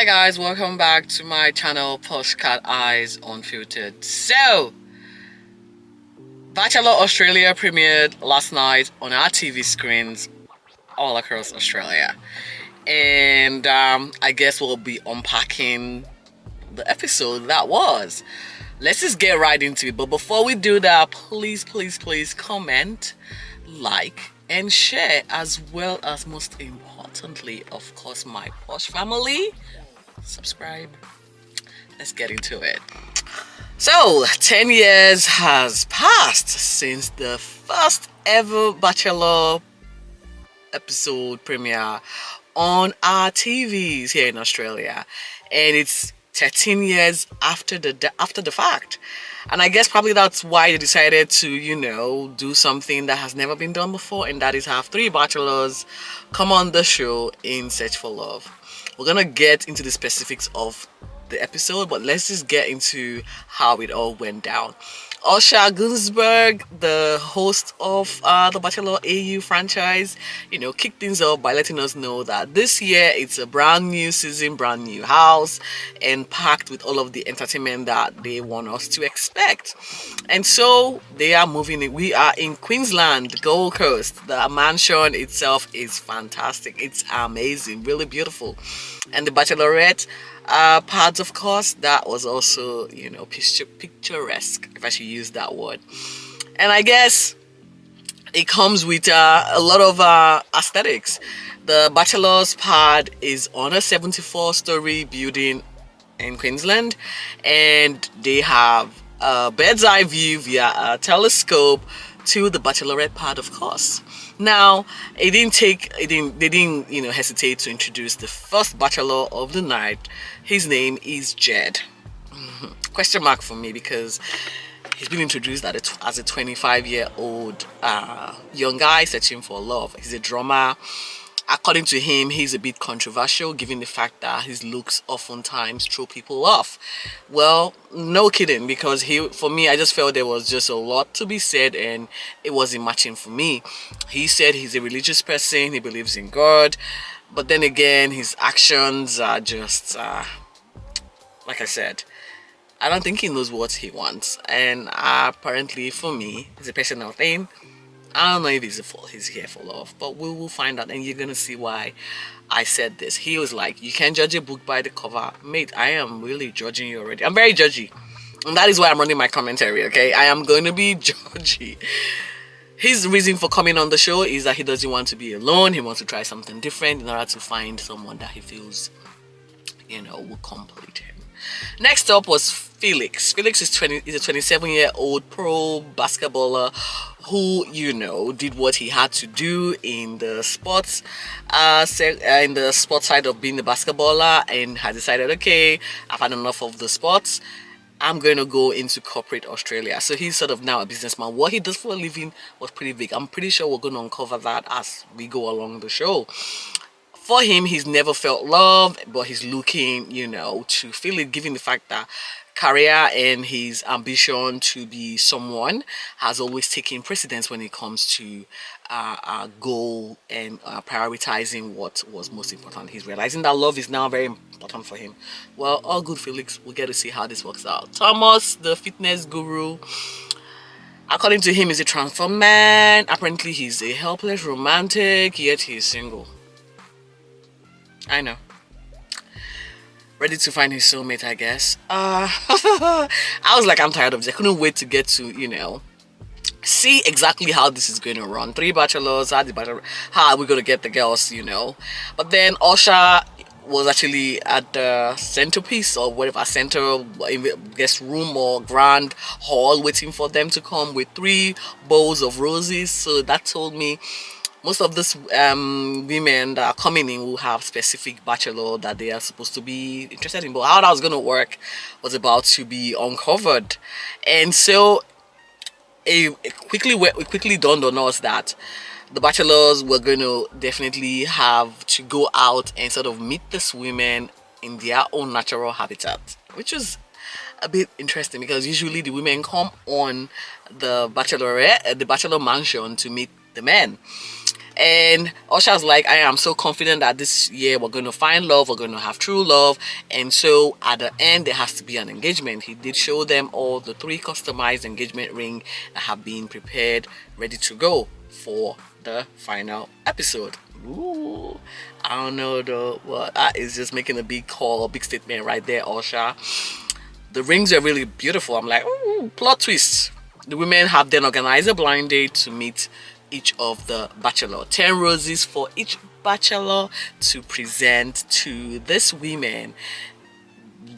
Hi guys, welcome back to my channel Postcard Eyes Unfiltered. So, Bachelor Australia premiered last night on our TV screens all across Australia. And I guess we'll be unpacking the episode that was. Let's just get right into it. But before we do that, please comment, like, and share, as well as most importantly, of course, my Posh family. Subscribe. Let's get into it. So, 10 years has passed since the first ever Bachelor episode premiere on our TVs here in Australia, and it's 13 years after the fact. And I guess probably that's why they decided to, do something that has never been done before, and that is have three bachelors come on the show in search for love. We're gonna get into the specifics of the episode, but let's just get into how it all went down. Osha Gunsberg, the host of the BachelorAu franchise, kicked things off by letting us know that this year it's a brand new season, brand new house, and packed with all of the entertainment that they want us to expect. And so they are moving in. We are in Queensland, Gold Coast. The mansion itself is fantastic. It's amazing, really beautiful. And the Bachelorette parts, of course, that was also picturesque, if I should use that word. And I guess it comes with a lot of aesthetics. The Bachelor's pad is on a 74-story building in Queensland, and they have a bird's eye view via a telescope to the Bachelorette pad, of course. Now, they didn't hesitate to introduce the first bachelor of the night. His name is Jed. Question mark for me, because he's been introduced as a 25-year-old young guy searching for love. He's a drummer. According to him, he's a bit controversial given the fact that his looks oftentimes throw people off. Well, no kidding, because for me, I just felt there was just a lot to be said and it wasn't matching for me. He said he's a religious person, he believes in God, but then again, his actions are just, like I said, I don't think he knows what he wants. And apparently for me, it's a personal thing. I don't know if he's here for love, but we will find out, and you're gonna see why I said this. He was like, "You can't judge a book by the cover." Mate, I am really judging you already. I'm very judgy, and that is why I'm running my commentary. Okay, I am going to be judgy. His reason for coming on the show is that he doesn't want to be alone. He wants to try something different in order to find someone that he feels, will complete him. Next up was Felix. Felix is a 27-year-old pro basketballer who, did what he had to do in the sports side of being a basketballer, and had decided, okay, I've had enough of the sports. I'm going to go into corporate Australia. So he's sort of now a businessman. What he does for a living was pretty big. I'm pretty sure we're going to uncover that as we go along the show. For him, he's never felt love, but he's looking, to feel it, given the fact that career and his ambition to be someone has always taken precedence when it comes to goal and prioritizing what was most important. He's realizing that love is now very important for him. Well, all good, Felix. We'll get to see how this works out. Thomas, the fitness guru, according to him, is a transformed man. Apparently, he's a helpless romantic, yet he's single. I know. Ready to find his soulmate, I guess. I was like, I'm tired of this. I couldn't wait to get to, see exactly how this is going to run. Three bachelors, how are we going to get the girls, But then Osha was actually at the centerpiece or whatever, center guest room or grand hall, waiting for them to come with 3 bowls of roses. So that told me most of these women that are coming in will have specific bachelor that they are supposed to be interested in. But how that was going to work was about to be uncovered. And so it quickly dawned on us that the bachelors were going to definitely have to go out and sort of meet these women in their own natural habitat, which is a bit interesting because usually the women come on the bachelor mansion to meet the men. And Usher was like, I am so confident that this year we're going to find love, we're going to have true love. And so at the end, there has to be an engagement. He did show them all the 3 customized engagement ring that have been prepared, ready to go for the final episode. Ooh, I don't know though, but that is just making a big call, a big statement right there, Usher. The rings are really beautiful. I'm like, ooh, plot twist. The women have then organized a blind date to meet each of the bachelor. 10 roses for each bachelor to present to this women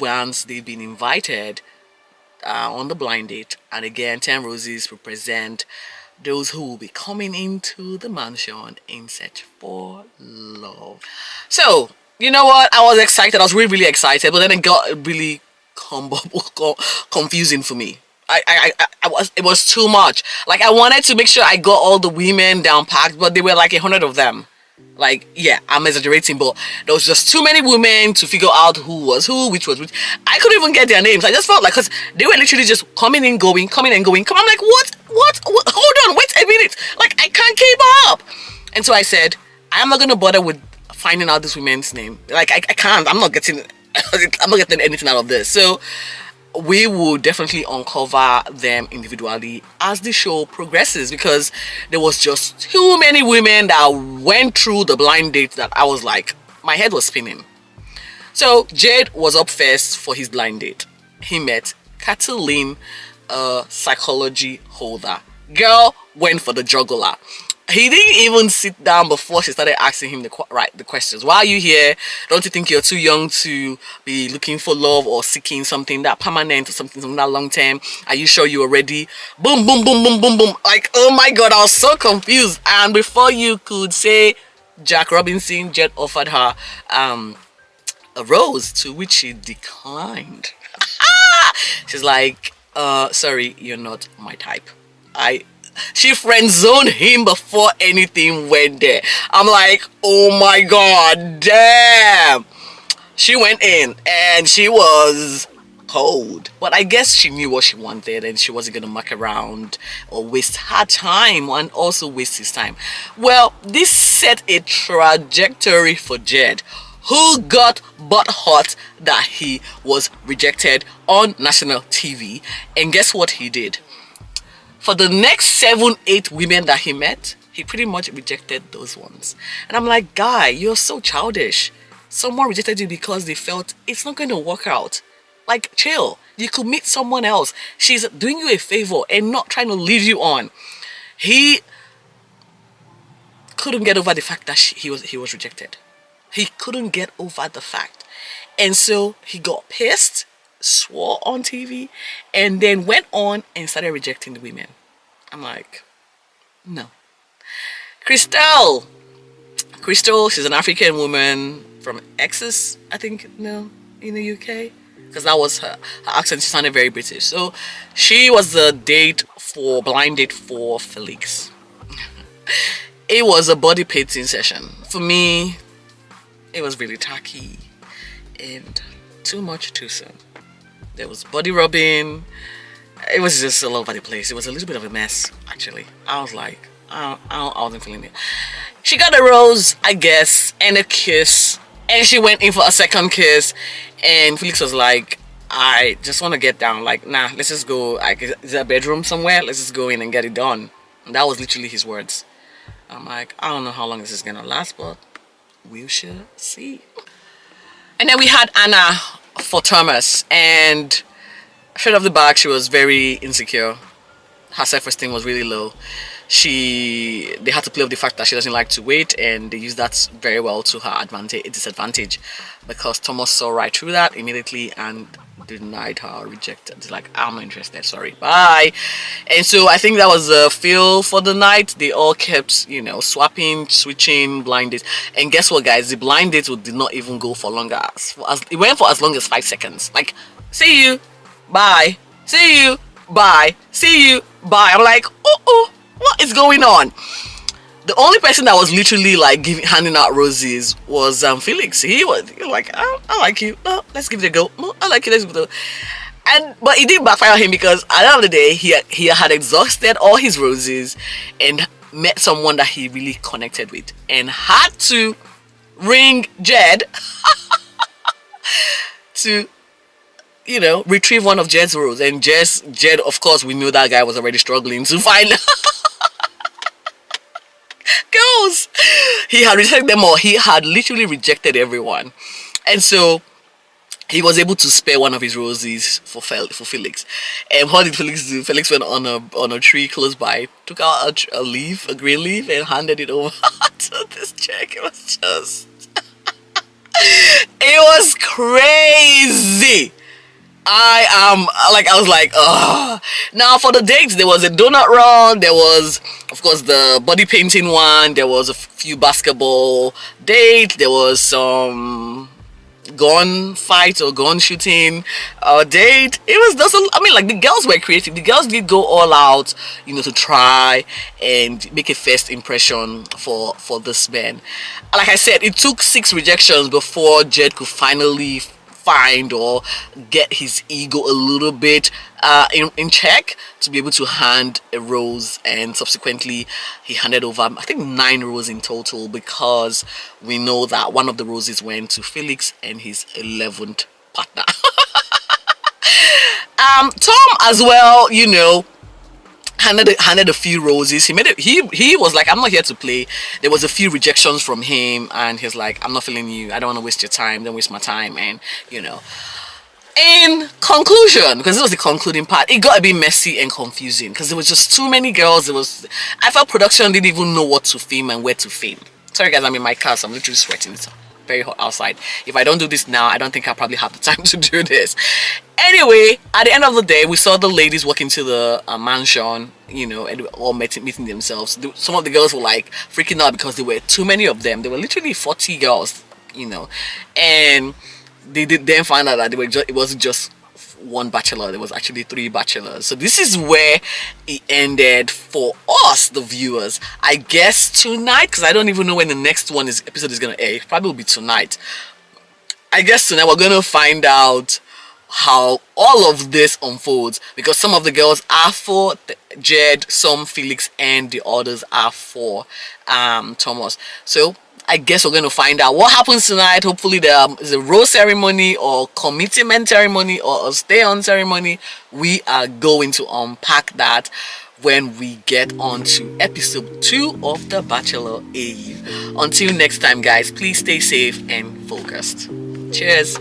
once they've been invited on the blind date. And again, 10 roses represent those who will be coming into the mansion in search for love. So, you know what? I was excited. I was really, really excited. But then it got really confusing for me. It was too much. Like, I wanted to make sure I got all the women down packed, but there were like 100 of them. Like, yeah, I'm exaggerating, but there was just too many women to figure out who was who, which was which. I couldn't even get their names. I just felt like, because they were literally just coming and going, coming and going. I'm like, what? Hold on, wait a minute. Like, I can't keep up. And so I said, I'm not gonna bother with finding out this woman's name. Like, I can't. I'm not getting anything out of this. So we will definitely uncover them individually as the show progresses, because there was just too many women that went through the blind date that I was like, my head was spinning. So Jade was up first for his blind date. He met Kathleen, a psychology holder. Girl went for the jugular. He didn't even sit down before she started asking him the questions. Why are you here? Don't you think you're too young to be looking for love or seeking something that permanent or something that long term? Are you sure you're ready? Boom, boom, boom, boom, boom, boom. Like, oh my God, I was so confused. And before you could say Jack Robinson, Jet offered her a rose, to which she declined. She's like, sorry, you're not my type. She friend zoned him before anything went there. I'm like, oh my God, damn. She went in and she was cold. But I guess she knew what she wanted and she wasn't going to muck around or waste her time and also waste his time. Well, this set a trajectory for Jed, who got butt hot that he was rejected on national TV. And guess what he did? For the next 7-8 women that he met, he pretty much rejected those ones. And I'm like, guy, you're so childish. Someone rejected you because they felt it's not going to work out. Like, chill. You could meet someone else. She's doing you a favor and not trying to lead you on. He couldn't get over the fact that he was rejected. He couldn't get over the fact. And so he got pissed, swore on TV, and then went on and started rejecting the women. I'm like, no. Crystal, she's an African woman from Essex, I think, no, in the UK, because that was her accent. She sounded very British. So she was the blind date for Felix. It was a body painting session. For me, it was really tacky and too much too soon. There was body rubbing. It was just all over the place. It was a little bit of a mess, actually. I was like, I wasn't feeling it. She got a rose, I guess, and a kiss. And she went in for a second kiss. And Felix was like, I just want to get down. Like, nah, let's just go. Is there a bedroom somewhere? Let's just go in and get it done. And that was literally his words. I'm like, I don't know how long this is going to last, but we shall see. And then we had Anna for Thomas, and straight off the back, she was very insecure. Her self-esteem was really low. They had to play with the fact that she doesn't like to wait, and they used that very well to her disadvantage, because Thomas saw right through that immediately and denied her, rejected. It's like, I'm not interested, sorry, bye. And so I think that was a feel for the night. They all kept, swapping, switching blind dates. And guess what, guys? The blind dates did not even go for longer. It went for as long as 5 seconds. Like, see you, bye, see you, bye, see you, bye. I'm like, what is going on? The only person that was literally like handing out roses was Felix. He was like, I like you. No, let's give it a go. No, I like you. Let's give it a go. But it didn't backfire him, because at the end of the day, he had exhausted all his roses, and met someone that he really connected with and had to ring Jed to, retrieve one of Jed's roses. And Jed, of course, we knew that guy was already struggling to find girls. He had rejected them all. He had literally rejected everyone. And so he was able to spare one of his roses for Felix. And what did Felix do? Felix went on a tree close by, took out a green leaf, and handed it over to this chick. It was just, it was crazy. I was like, ugh. Now for the dates, there was a donut run, there was, of course, the body painting one, there was a few basketball dates, there was some gun fight or gun shooting date. It was just the girls were creative. The girls did go all out, to try and make a first impression for this man. Like I said, it took 6 rejections before Jed could finally find or get his ego a little bit in check to be able to hand a rose, and subsequently he handed over, I think, 9 roses in total, because we know that one of the roses went to Felix and his 11th partner. Tom as well, handed a few roses. He was like, I'm not here to play. There was a few rejections from him, and he's like, I'm not feeling you. I don't want to waste your time. Don't waste my time. And in conclusion, because this was the concluding part, it got a bit messy and confusing because there was just too many girls. I felt production didn't even know what to film and where to film. Sorry guys, I'm in my car, so I'm literally sweating. It's very hot outside. If I don't do this now, I don't think I'll probably have the time to do this. Anyway, at the end of the day, we saw the ladies walk into the mansion, and they were all meeting themselves. Some of the girls were like freaking out because there were too many of them. There were literally 40 girls, and they did then find out that it wasn't just one bachelor, there was actually 3 bachelors. So this is where it ended for us, the viewers. I guess tonight, because I don't even know when the next episode is gonna air. It probably will be tonight. I guess tonight we're gonna find out how all of this unfolds, because some of the girls are for Jed, some Felix, and the others are for Thomas. So I guess we're going to find out what happens tonight. Hopefully there is a rose ceremony or commitment ceremony or a stay on ceremony. We are going to unpack that when we get on to episode 2 of the BachelorAu. Until next time guys, please stay safe and focused. Cheers.